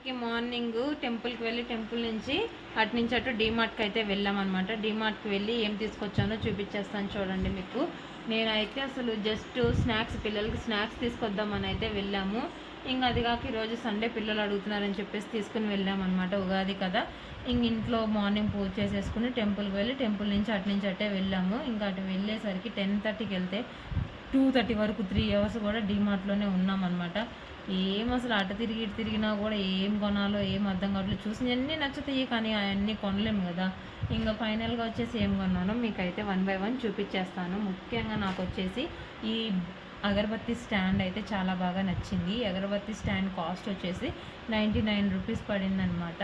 Morning టెంపుల్కి వెళ్ళి temple నుంచి అటు డీమార్ట్కి అయితే వెళ్ళామన్నమాట. డీమార్ట్కి వెళ్ళి ఏం తీసుకొచ్చానో చూపించేస్తాను చూడండి మీకు. నేనైతే అసలు జస్ట్ స్నాక్స్, పిల్లలకి స్నాక్స్ తీసుకొద్దామని అయితే వెళ్ళాము. ఇంకా అది కాక ఈరోజు సండే పిల్లలు అడుగుతున్నారని చెప్పేసి తీసుకుని వెళ్ళామన్నమాట. ఉగాది కదా, ఇంక ఇంట్లో మార్నింగ్ పూజ చేసేసుకుని టెంపుల్కి వెళ్ళి టెంపుల్ నుంచి అటే వెళ్ళాము. ఇంకా అటు వెళ్ళేసరికి 10:30కి వెళ్తే 2:30 వరకు 3 అవర్స్ కూడా డీమార్ట్లోనే ఉన్నామన్నమాట. ఏం అసలు అటు తిరిగి ఇటు తిరిగినా కూడా ఏం కొనాలో ఏం అర్థం కావట్లేదు. చూసినవన్నీ నచ్చుతాయి కానీ అవన్నీ కొనలేము కదా. ఇంకా ఫైనల్గా వచ్చేసి ఏం కొన్నానో మీకైతే 1 by 1 చూపించేస్తాను. ముఖ్యంగా నాకు వచ్చేసి ఈ అగరబత్తి స్టాండ్ అయితే చాలా బాగా నచ్చింది. అగరబత్తి స్టాండ్ కాస్ట్ వచ్చేసి 99 రూపీస్ పడిందనమాట.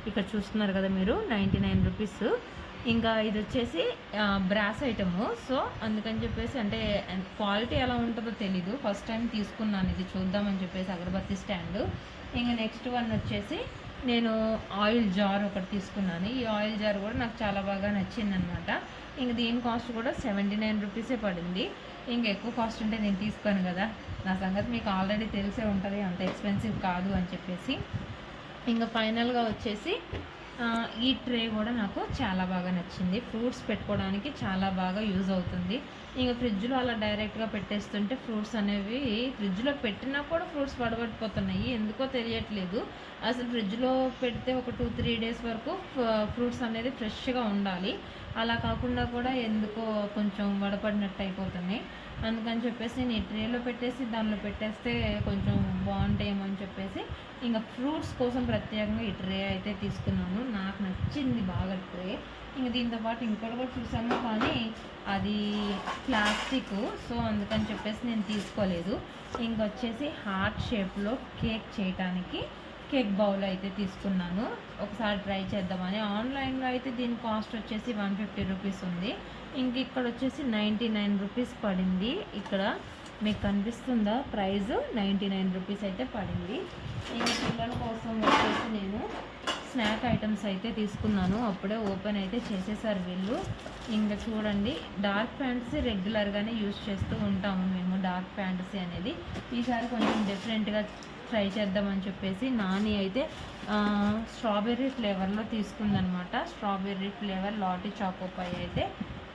ఇక్కడ చూస్తున్నారు కదా మీరు, 99 రూపీస్. ఇంకా ఇది వచ్చేసి బ్రాస్ ఐటము. సో అందుకని చెప్పేసి, అంటే క్వాలిటీ ఎలా ఉంటుందో తెలీదు, ఫస్ట్ టైం తీసుకున్నాను ఇది చూద్దామని చెప్పేసి అగరబత్తి స్టాండ్. ఇంకా నెక్స్ట్ వన్ వచ్చేసి నేను ఆయిల్ జార్ ఒకటి తీసుకున్నాను. ఈ ఆయిల్ జార్ కూడా నాకు చాలా బాగా నచ్చిందనమాట. ఇంక దీని కాస్ట్ కూడా 79 రూపీసే పడింది. ఇంక ఎక్కువ కాస్ట్ ఉంటే నేను తీసుకోను కదా, నా సంగతి మీకు ఆల్రెడీ తెలిసే ఉంటుంది, అంత ఎక్స్పెన్సివ్ కాదు అని చెప్పేసి. ఇంకా ఫైనల్గా వచ్చేసి ఈ ట్రే కూడా నాకు చాలా బాగా నచ్చింది. ఫ్రూట్స్ పెట్టుకోవడానికి చాలా బాగా యూజ్ అవుతుంది. ఇంకా ఫ్రిడ్జ్లో అలా డైరెక్ట్గా పెట్టేస్తుంటే ఫ్రూట్స్ అనేవి ఫ్రిడ్జ్లో పెట్టినా కూడా ఫ్రూట్స్ వడబడిపోతున్నాయి, ఎందుకో తెలియట్లేదు. అసలు ఫ్రిడ్జ్లో పెడితే ఒక 2-3 డేస్ వరకు ఫ్రూట్స్ అనేది ఫ్రెష్గా ఉండాలి. అలా కాకుండా కూడా ఎందుకో కొంచెం వడపడినట్టు అయిపోతున్నాయి. అందుకని చెప్పేసి నేను ఈ ట్రేలో పెట్టేసి దానిలో పెట్టేస్తే కొంచెం బాగుంటాయేమో అని చెప్పేసి ఇంకా ఫ్రూట్స్ కోసం ప్రత్యేకంగా ఈ ట్రే అయితే తీసుకున్నాను. నాకు నచ్చింది బాగా ట్రే. ఇంకా దీంతో పాటు ఇంకోటి కూడా చూసాము కానీ అది ప్లాస్టిక్, సో అందుకని చెప్పేసి నేను తీసుకోలేదు. ఇంకొచ్చేసి హార్ట్ షేప్లో కేక్ చేయటానికి కేక్ బౌల్ అయితే తీసుకున్నాను. ఒకసారి ట్రై చేద్దామని. ఆన్లైన్లో అయితే దీని కాస్ట్ వచ్చేసి 150 రూపీస్ ఉంది. ఇంక ఇక్కడ వచ్చేసి 99 రూపీస్ పడింది. ఇక్కడ మీకు కనిపిస్తుందా ప్రైస్? 99 రూపీస్ అయితే పడింది. ఇంకా పిల్లల కోసం వచ్చేసి నేను స్నాక్ ఐటమ్స్ అయితే తీసుకున్నాను. అప్పుడే ఓపెన్ అయితే చేసేసారు వీళ్ళు. ఇంకా చూడండి, డార్క్ ఫ్యాంటసీ రెగ్యులర్గానే యూజ్ చేస్తూ ఉంటాము మేము, డార్క్ ఫ్యాంటసీ అనేది. ఈసారి కొంచెం డిఫరెంట్గా ట్రై చేద్దామని చెప్పేసి నాని అయితే స్ట్రాబెర్రీ ఫ్లేవర్లో తీసుకుందనమాట. Strawberry flavour Lotte choco pie అయితే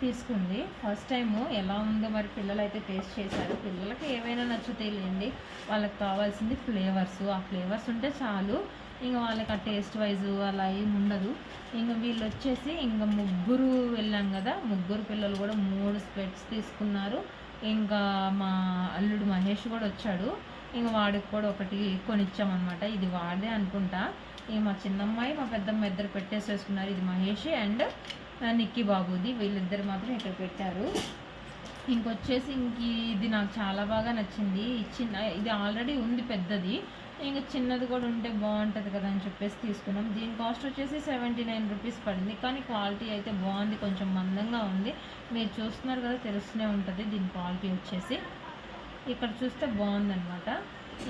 తీసుకుంది. ఫస్ట్ టైము ఎలా ఉందో మరి పిల్లలు అయితే టేస్ట్ చేశారు. పిల్లలకి ఏవైనా నచ్చుతాయిలేండి, వాళ్ళకి కావాల్సింది ఫ్లేవర్స్. ఆ ఫ్లేవర్స్ ఉంటే చాలు, ఇంకా వాళ్ళకి ఆ టేస్ట్ వైజు అలా ఏమి ఉండదు. ఇంకా వీళ్ళు వచ్చేసి ఇంకా ముగ్గురు వెళ్ళాం కదా, ముగ్గురు పిల్లలు కూడా 3 స్పెట్స్ తీసుకున్నారు. ఇంకా మా అల్లుడు మహేష్ కూడా వచ్చాడు. ఇంకా వాడికి కూడా ఒకటి కొనిచ్చామన్నమాట. ఇది వాడే అనుకుంటా. ఇంక మా చిన్నమ్మాయి మా పెద్దమ్మ ఇద్దరు పెట్టేసేసుకున్నారు. ఇది మహేష్ అండ్ నిక్కీ బాబుది, వీళ్ళిద్దరు మాత్రం ఇక్కడ పెట్టారు. ఇంకొచ్చేసి ఇది నాకు చాలా బాగా నచ్చింది. ఇది ఆల్రెడీ ఉంది పెద్దది, ఇంకా చిన్నది కూడా ఉంటే బాగుంటుంది కదా అని చెప్పేసి తీసుకున్నాం. దీని కాస్ట్ వచ్చేసి 79 రూపీస్ పడింది. కానీ క్వాలిటీ అయితే బాగుంది, కొంచెం మందంగా ఉంది. మీరు చూస్తున్నారు కదా, తెలుస్తూనే ఉంటుంది దీని క్వాలిటీ వచ్చేసి. ఇక్కడ చూస్తే బాగుందనమాట.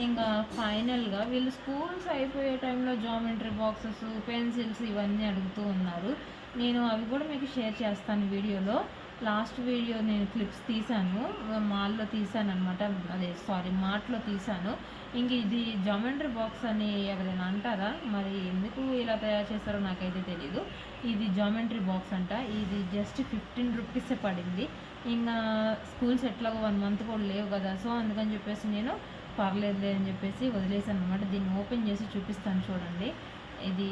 ఇంకా ఫైనల్గా వీళ్ళు స్కూల్స్ అయిపోయే టైంలో జామెట్రీ బాక్సెస్, పెన్సిల్స్ ఇవన్నీ అడుగుతూ ఉన్నారు. నేను అవి కూడా మీకు షేర్ చేస్తాను వీడియోలో. లాస్ట్ వీడియో నేను క్లిప్స్ తీశాను, మాల్లో తీశాను అనమాట, మార్ట్లో తీశాను. ఇంక ఇది జామెట్రీ బాక్స్ అని ఎవరైనా అంటారా, మరి ఎందుకు ఇలా తయారు చేస్తారో నాకైతే తెలీదు. ఇది జామెట్రీ బాక్స్ అంట. ఇది జస్ట్ 15 రూపీసే పడింది. ఇంకా స్కూల్స్ ఎట్లాగో 1 మంత్ కూడా లేవు కదా, సో అందుకని చెప్పేసి నేను పర్లేదులే అని చెప్పేసి వదిలేసాను అనమాట. దీన్ని ఓపెన్ చేసి చూపిస్తాను చూడండి. ఇది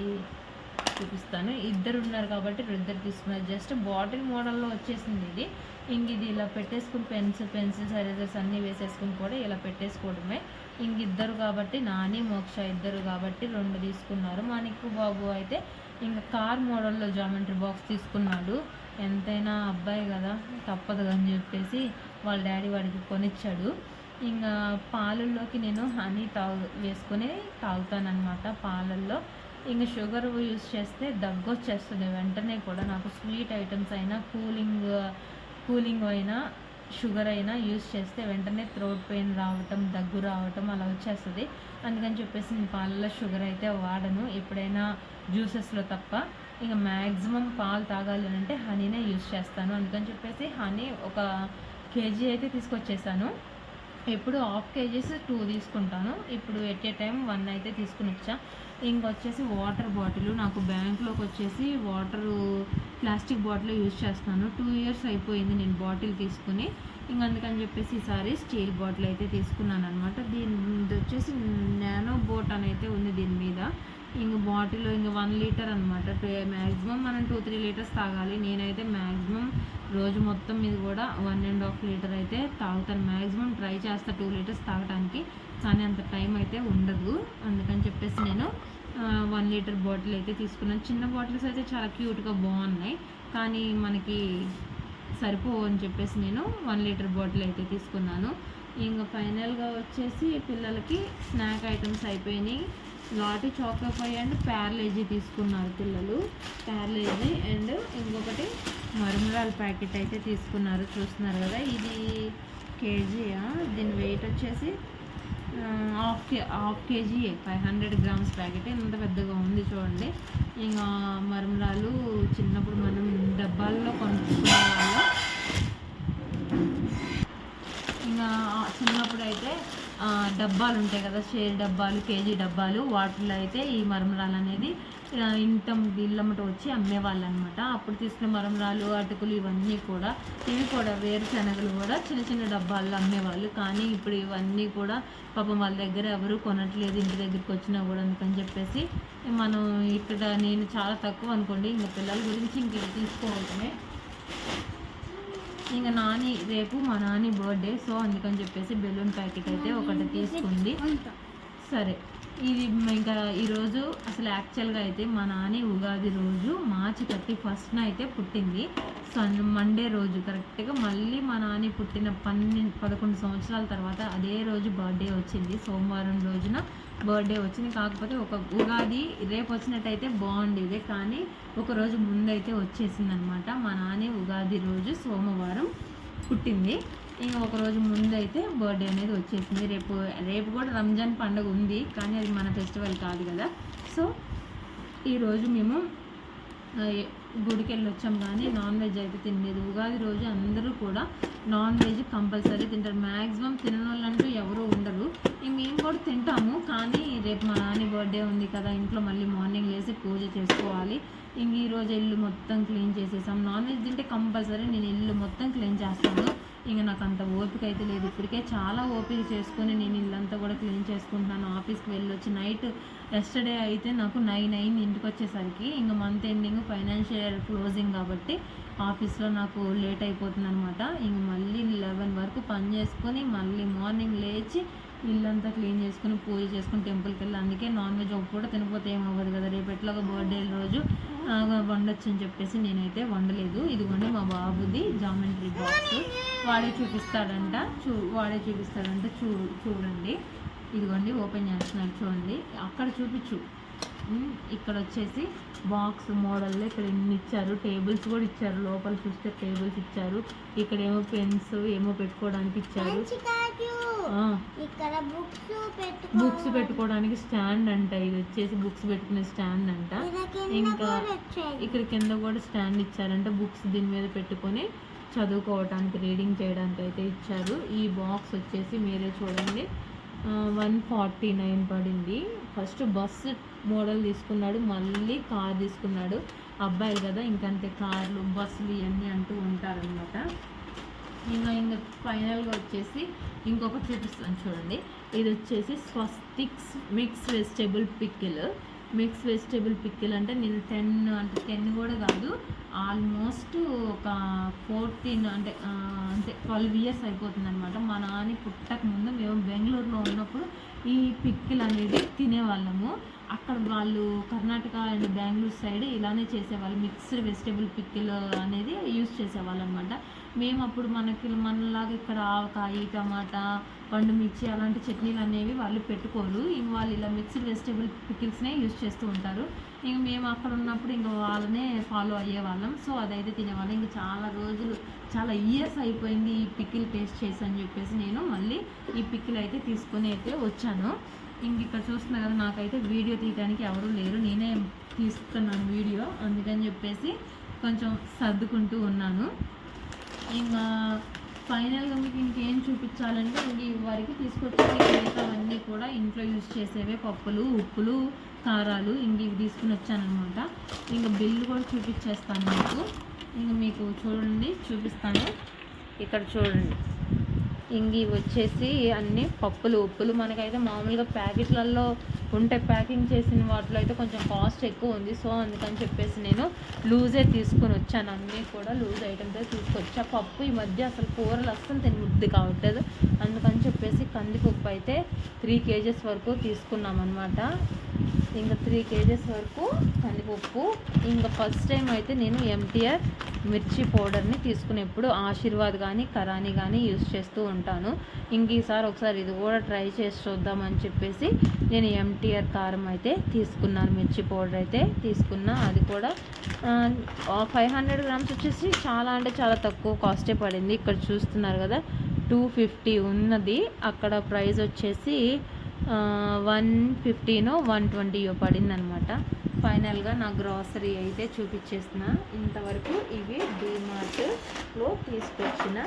చూపిస్తాను. ఇద్దరు ఉన్నారు కాబట్టి ఇద్దరు తీసుకున్నారు. జస్ట్ బాటిల్ మోడల్లో వచ్చేసింది ఇది. ఇంక ఇది ఇలా పెట్టేసుకుని పెన్సిల్స్ ఎరేజర్స్ అన్నీ వేసేసుకుని కూడా ఇలా పెట్టేసుకోవడమే. ఇంక ఇద్దరు కాబట్టి, నాని మోక్ష ఇద్దరు కాబట్టి 2 తీసుకున్నారు. మా నిక్కు బాబు అయితే ఇంకా కార్ మోడల్లో జామెట్రీ బాక్స్ తీసుకున్నాడు. ఎంతైనా అబ్బాయి కదా, తప్పదు అని చెప్పేసి వాళ్ళ డాడీ వాడికి కొనిచ్చాడు. ఇంకా పాలల్లోకి నేను హనీ వేసుకొని తాగుతానమాట. పాలల్లో ఇంకా షుగర్ యూస్ చేస్తే దగ్గు వచ్చేస్తుంది వెంటనే కూడా. నాకు స్వీట్ ఐటమ్స్ అయినా కూలింగ్ అయినా షుగర్ అయినా యూస్ చేస్తే వెంటనే థ్రోట్ పెయిన్ రావటం, దగ్గు రావటం అలా వచ్చేస్తుంది. అందుకని చెప్పేసి నేను పాలల్లో షుగర్ అయితే వాడను, ఎప్పుడైనా జ్యూసెస్లో తప్ప. ఇంకా మ్యాక్సిమం పాలు తాగాలి అంటే హనీనే యూస్ చేస్తాను. అందుకని చెప్పేసి హనీ 1 kg అయితే తీసుకొచ్చేసాను. ఎప్పుడు హాఫ్ కేజీస్ 2 తీసుకుంటాను. ఇప్పుడు ఎట్ ఏ టైం 1 అయితే తీసుకుని వచ్చా. ఇంకొచ్చేసి వాటర్ బాటిల్, నాకు బ్యాంక్లోకి వచ్చేసి వాటరు ప్లాస్టిక్ బాటిల్ యూజ్ చేస్తాను. 2 ఇయర్స్ అయిపోయింది నేను బాటిల్ తీసుకుని. ఇంక అందుకని చెప్పేసి ఈసారి స్టీల్ బాటిల్ అయితే తీసుకున్నాను అనమాట. దీని వచ్చేసి నానో బోట్ అని అయితే ఉంది దీని మీద. ఇంక బాటిల్ ఇంక 1 లీటర్ అనమాట. మ్యాక్సిమం మనం 2-3 లీటర్స్ తాగాలి. నేనైతే మ్యాక్సిమం రోజు మొత్తం మీద కూడా 1.5 లీటర్ అయితే తాగుతాను. మ్యాక్సిమం ట్రై చేస్తా 2 లీటర్స్ తాగడానికి, కానీ అంత టైం అయితే ఉండదు. అందుకని చెప్పేసి నేను 1 లీటర్ బాటిల్ అయితే తీసుకున్నాను. చిన్న బాటిల్స్ అయితే చాలా క్యూట్గా బాగున్నాయి, కానీ మనకి సరిపోవు అని చెప్పేసి నేను 1 లీటర్ బాటిల్ అయితే తీసుకున్నాను. ఇంకా ఫైనల్గా వచ్చేసి పిల్లలకి స్నాక్ ఐటమ్స్ అయిపోయినాయి. లాటీ చాకోపై అండ్ ప్యారలేజీ తీసుకున్నారు పిల్లలు. ప్యారలేజీ అండ్ ఇంకొకటి మరుమరాల ప్యాకెట్ అయితే తీసుకున్నారు. చూస్తున్నారు కదా, ఇది కేజీయా, దీని వెయిట్ వచ్చేసి హాఫ్ కేజీ 500 గ్రామ్స్ ప్యాకెట్. ఇంత పెద్దగా ఉంది చూడండి. ఇంకా మరుమరాలు చిన్నప్పుడు మనం డబ్బాల్లో కొనుక్కునే వాళ్ళం. ఇంకా చిన్నప్పుడు అయితే డబ్బాలు ఉంటాయి కదా, షేర్ డబ్బాలు, కేజీ డబ్బాలు, వాటిల్లో అయితే ఈ మరమరాలు అనేది ఇళ్ళమ్మట వచ్చి అమ్మేవాళ్ళు అనమాట. అప్పుడు తీసుకున్న మరమరాలు, అటుకులు ఇవన్నీ కూడా, ఇవి కూడా వేరుశనగలు కూడా చిన్న చిన్న డబ్బాల్లో అమ్మేవాళ్ళు. కానీ ఇప్పుడు ఇవన్నీ కూడా పాపం వాళ్ళ దగ్గర ఎవరు కొనట్లేదు, ఇంటి దగ్గరికి వచ్చినా కూడా. అందుకని చెప్పేసి మనం ఇక్కడ నేను చాలా తక్కువ అనుకోండి. ఇంకా పిల్లల గురించి ఇంక తీసుకోవటమే. ఇంకా రేపు మా నాని బర్త్డే, సో అందుకని చెప్పేసి బెలూన్ ప్యాకెట్ అయితే ఒకటి తీసుకుంది. సరే, ఇది ఇంకా ఈరోజు అసలు యాక్చువల్గా అయితే మా నాని ఉగాది రోజు మార్చి 31న అయితే పుట్టింది. మండే రోజు కరెక్ట్గా మళ్ళీ మా నాని పుట్టిన 11 సంవత్సరాల తర్వాత అదే రోజు బర్త్డే వచ్చింది. సోమవారం రోజున బర్త్డే వచ్చింది. కాకపోతే ఒక ఉగాది రేపు వచ్చినట్టయితే బాగుండేది, కానీ ఒకరోజు ముందైతే వచ్చేసింది అనమాట. మా నాని ఉగాది రోజు సోమవారం పుట్టింది. ఇంకా ఒకరోజు ముందు అయితే బర్త్డే అనేది వచ్చేసింది. రేపు కూడా రంజాన్ పండుగ ఉంది, కానీ అది మన ఫెస్టివల్ కాదు కదా. సో ఈరోజు మేము గుడికి వెళ్ళి వచ్చాం, కానీ నాన్ వెజ్ అయితే తినలేదు. ఉగాది రోజు అందరూ కూడా నాన్ వెజ్ కంపల్సరీ తింటారు. మ్యాక్సిమం తినని వాళ్ళంటూ ఎవరు ఉండరు. మేము కూడా తింటాము, కానీ రేపు మా నాని బర్త్డే ఉంది కదా, ఇంట్లో మళ్ళీ మార్నింగ్ లేసి పూజ చేసుకోవాలి. ఇంక ఈరోజు ఇల్లు మొత్తం క్లీన్ చేసేసాం. నాన్ వెజ్ తింటే కంపల్సరీ నేను ఇల్లు మొత్తం క్లీన్ చేస్తాను. ఇంకా నాకు అంత ఓపిక అయితే లేదు. ఇప్పటికే చాలా ఓపిక చేసుకొని నేను ఇల్లంతా కూడా క్లీన్ చేసుకుంటున్నాను. ఆఫీస్కి వెళ్ళొచ్చి నైట్ ఎస్టర్డే అయితే నాకు 9 అయింది ఇంటికి వచ్చేసరికి. ఇంకా మంత్ ఎండింగ్, ఫైనాన్షియల్ క్లోజింగ్ కాబట్టి ఆఫీస్లో నాకు లేట్ అయిపోతుంది అనమాట. ఇంక మళ్ళీ 11 వరకు పని చేసుకొని మళ్ళీ మార్నింగ్ లేచి ఇల్లంతా క్లీన్ చేసుకుని పూజ చేసుకుని టెంపుల్కి వెళ్ళి. అందుకే నాన్ వెజ్ ఒక పూట తినకపోతే ఏమవ్వదు కదా, రేపు ఎట్లాగో బర్త్డే రోజు వండొచ్చు అని చెప్పేసి నేనైతే వండలేదు. ఇదిగోండి మా బాబుది జామెంట్రీ బాక్స్, వాడే చూపిస్తాడంట. చూడండి, ఇదిగోండి ఓపెన్ చేస్తున్నాడు చూడండి. అక్కడ చూపించు. ఇక్కడ వచ్చేసి బాక్స్ మోడల్లో ఇక్కడ ఇన్ని ఇచ్చారు. టేబుల్స్ కూడా ఇచ్చారు, లోపల చూస్తే టేబుల్స్ ఇచ్చారు. ఇక్కడ ఏమో పెన్స్ ఏమో పెట్టుకోవడానికి ఇచ్చారు. బుక్స్ పెట్టుకోవడానికి స్టాండ్ అంట. ఇది వచ్చేసి బుక్స్ పెట్టుకునే స్టాండ్ అంట. ఇంకా ఇక్కడ కింద కూడా స్టాండ్ ఇచ్చారంట. బుక్స్ దీని మీద పెట్టుకొని చదువుకోవడానికి, రీడింగ్ చేయడానికి అయితే ఇచ్చారు. ఈ బాక్స్ వచ్చేసి మీరే చూడండి 149 పడింది. ఫస్ట్ బస్సు మోడల్ తీసుకున్నాడు, మళ్ళీ కార్ తీసుకున్నాడు. అబ్బాయిలు కదా, ఇంకంతే కార్లు బస్సులు ఇవన్నీ అంటూ ఉంటారనమాట. ఇంకా ఫైనల్గా వచ్చేసి ఇంకొకటి చూపిస్తాను చూడండి. ఇది వచ్చేసి స్వస్తిక్స్ మిక్స్ వెజిటేబుల్ పిక్కిల్ అంటే నేను 10 కూడా కాదు, ఆల్మోస్ట్ ఒక 14 అంటే 12 ఇయర్స్ అయిపోతుంది అనమాట. మా నాని పుట్టక ముందు మేము బెంగళూరులో ఉన్నప్పుడు ఈ పిక్కిల్ అనేది తినేవాళ్ళము. అక్కడ వాళ్ళు కర్ణాటక అండ్ బెంగళూరు సైడ్ ఇలానే చేసేవాళ్ళు. మిక్స్డ్ వెజిటేబుల్ పిక్కిల్ అనేది యూజ్ చేసేవాళ్ళు అనమాట. మేము అప్పుడు మనలాగా ఇక్కడ ఆవకాయ, టమాటా, పండు మిర్చి అలాంటి చట్నీలు అనేవి వాళ్ళు పెట్టుకోరు. ఇంక వాళ్ళు ఇలా మిక్స్డ్ వెజిటేబుల్ పికిల్స్నే యూజ్ చేస్తూ ఉంటారు. ఇంక మేము అక్కడ ఉన్నప్పుడు ఇంక వాళ్ళనే ఫాలో అయ్యేవాళ్ళం. సో అదైతే తినేవాళ్ళం. ఇంక చాలా ఇయర్స్ అయిపోయింది ఈ పికిల్ టేస్ట్ చేసి అని చెప్పేసి నేను మళ్ళీ ఈ పికిల్ అయితే తీసుకొని అయితే వచ్చాను. ఇంక ఇక్కడ చూస్తున్నా కదా, నాకైతే వీడియో తీయడానికి ఎవరు లేరు, నేనే తీసుకున్నాను వీడియో. అందుకని చెప్పేసి కొంచెం సర్దుకుంటూ ఉన్నాను. ఇంకా ఫైనల్గా మీకు ఇంకేం చూపించాలంటే ఇంక వరకు తీసుకొచ్చి మిగతావన్నీ కూడా ఇంట్లో యూజ్ చేసేవే, పప్పులు, ఉప్పులు, కారాలు ఇంక ఇవి తీసుకుని వచ్చానమాట. ఇంకా బిల్లు కూడా చూపించేస్తాను మీకు చూడండి, చూపిస్తాను. ఇక్కడ చూడండి, ఇంగి వచ్చేసి అన్ని పప్పులు, ఉప్పులు. మనకైతే మామూలుగా ప్యాకెట్లలో ఉంటే ప్యాకింగ్ చేసిన వాటిలో అయితే కొంచెం కాస్ట్ ఎక్కువ ఉంది. సో అందుకని చెప్పేసి నేను లూజే తీసుకొని వచ్చాను. అన్నీ కూడా లూజ్ ఐటమ్సే తీసుకొచ్చా. పప్పు ఈ మధ్య అసలు కూరలు అస్సలు తినబుద్ధి కావట్లేదు. అందుకని చెప్పేసి కందిపప్పు అయితే 3 kgs వరకు తీసుకున్నాం అనమాట. ఇంకా 3 kgs వరకు కందిపప్పు. ఇంకా ఫస్ట్ టైం అయితే నేను MTR మిర్చి పౌడర్ని తీసుకునేప్పుడు ఆశీర్వాద్ కానీ కరాని కానీ యూస్ చేస్తూ ఉంటాను. ఇంక ఈసారి ఒకసారి ఇది కూడా ట్రై చేసి చూద్దామని చెప్పేసి నేను MTR కారం అయితే తీసుకున్నాను, మిర్చి పౌడర్ అయితే తీసుకున్నా. అది కూడా 500 grams వచ్చేసి చాలా అంటే చాలా తక్కువ కాస్టే పడింది. ఇక్కడ చూస్తున్నారు కదా 250 ఉన్నది, అక్కడ ప్రైస్ వచ్చేసి 150 120 పడింది అనమాట. ఫైనల్గా నా గ్రాసరీ అయితే చూపించేసిన. ఇంతవరకు ఇవి డీమార్ట్లో తీసుకొచ్చిన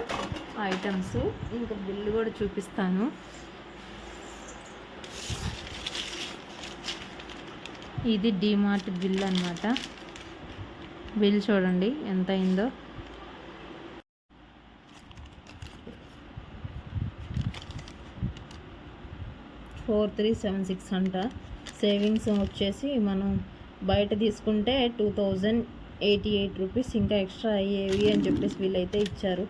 ఐటమ్స్. ఇంకా బిల్లు కూడా చూపిస్తాను. ఇది డీమార్ట్ బిల్ అనమాట. బిల్ చూడండి ఎంత అయిందో. 4376 అంట. సేవింగ్స్ వచ్చేసి మనం బయట తీసుకుంటే 2088 రూపీస్ ఇంకా ఎక్స్ట్రా అయ్యేవి అని చెప్పేసి వీళ్ళైతే ఇచ్చారు.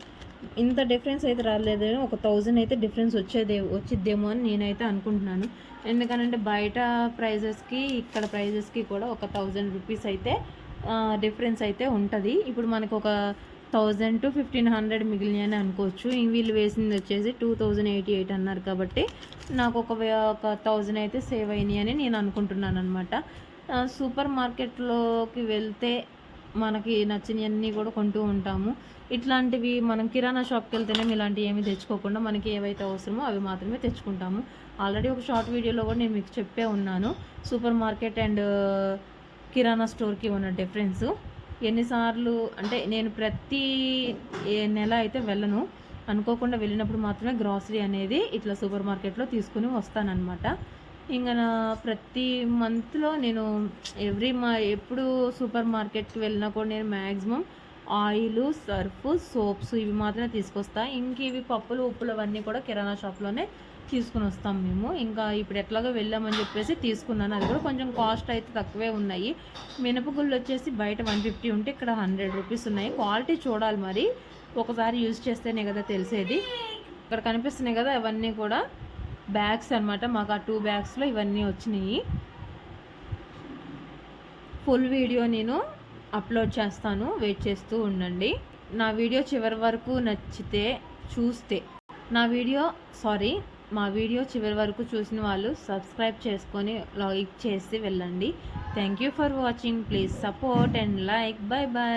ఇంత డిఫరెన్స్ అయితే రాలేదు, ఒక 1000 అయితే డిఫరెన్స్ వచ్చిద్దేమో అని నేనైతే అనుకుంటున్నాను. ఎందుకనంటే బయట ప్రైజెస్కి ఇక్కడ ప్రైజెస్కి కూడా ఒక 1000 రూపీస్ అయితే డిఫరెన్స్ అయితే ఉంటుంది. ఇప్పుడు మనకు ఒక 1000 to 1500 మిగిలినని అనుకోవచ్చు. వీళ్ళు వేసింది వచ్చేసి 2088 అన్నారు కాబట్టి నాకు ఒక 1000 అయితే సేవ్ అయినాయి అని నేను అనుకుంటున్నాను అనమాట. సూపర్ మార్కెట్లోకి వెళ్తే మనకి నచ్చినవన్నీ కూడా కొంటూ ఉంటాము. ఇట్లాంటివి మనం కిరాణా షాప్కి వెళ్తేనే ఇలాంటివి ఏమి తెచ్చుకోకుండా మనకి ఏవైతే అవసరమో అవి మాత్రమే తెచ్చుకుంటాము. ఆల్రెడీ ఒక షార్ట్ వీడియోలో కూడా నేను మీకు చెప్పే ఉన్నాను సూపర్ మార్కెట్ అండ్ కిరాణా స్టోర్కి ఉన్న డిఫరెన్స్. ఎన్నిసార్లు అంటే నేను ప్రతి నెల అయితే వెళ్ళను, అనుకోకుండా వెళ్ళినప్పుడు మాత్రమే గ్రాసరీ అనేది ఇట్లా సూపర్ మార్కెట్లో తీసుకుని వస్తానన్నమాట. ఇంకా నా ప్రతి మంత్లో నేను ఎప్పుడు సూపర్ మార్కెట్కి వెళ్ళినా కూడా నేను మ్యాక్సిమం ఆయిల్, సర్ఫ్, సోప్స్ ఇవి మాత్రమే తీసుకొస్తా. ఇంక ఇవి పప్పులు, ఉప్పులు అవన్నీ కూడా కిరాణా షాప్లోనే తీసుకుని వస్తాం మేము. ఇంకా ఇప్పుడు ఎట్లాగో వెళ్ళామని చెప్పేసి తీసుకున్నాను. అది కూడా కొంచెం కాస్ట్ అయితే తక్కువే ఉన్నాయి. మినపగుళ్ళు వచ్చేసి బయట 150 ఉంటే ఇక్కడ 100 రూపీస్ ఉన్నాయి. క్వాలిటీ చూడాలి, మరి ఒకసారి యూజ్ చేస్తేనే కదా తెలిసేది. ఇక్కడ కనిపిస్తున్నాయి కదా అవన్నీ కూడా బ్యాగ్స్ అనమాట. మాకు ఆ 2 బ్యాగ్స్లో ఇవన్నీ వచ్చినాయి. ఫుల్ వీడియో నేను అప్లోడ్ చేస్తాను, వెయిట్ చేస్తూ ఉండండి. నా వీడియో చివరి వరకు నచ్చితే చూస్తే మా వీడియో చివరి వరకు చూసిన వాళ్ళు సబ్స్క్రైబ్ చేసుకొని లైక్ చేసి వెళ్ళండి. Thank you for watching. Please support and like. Bye bye.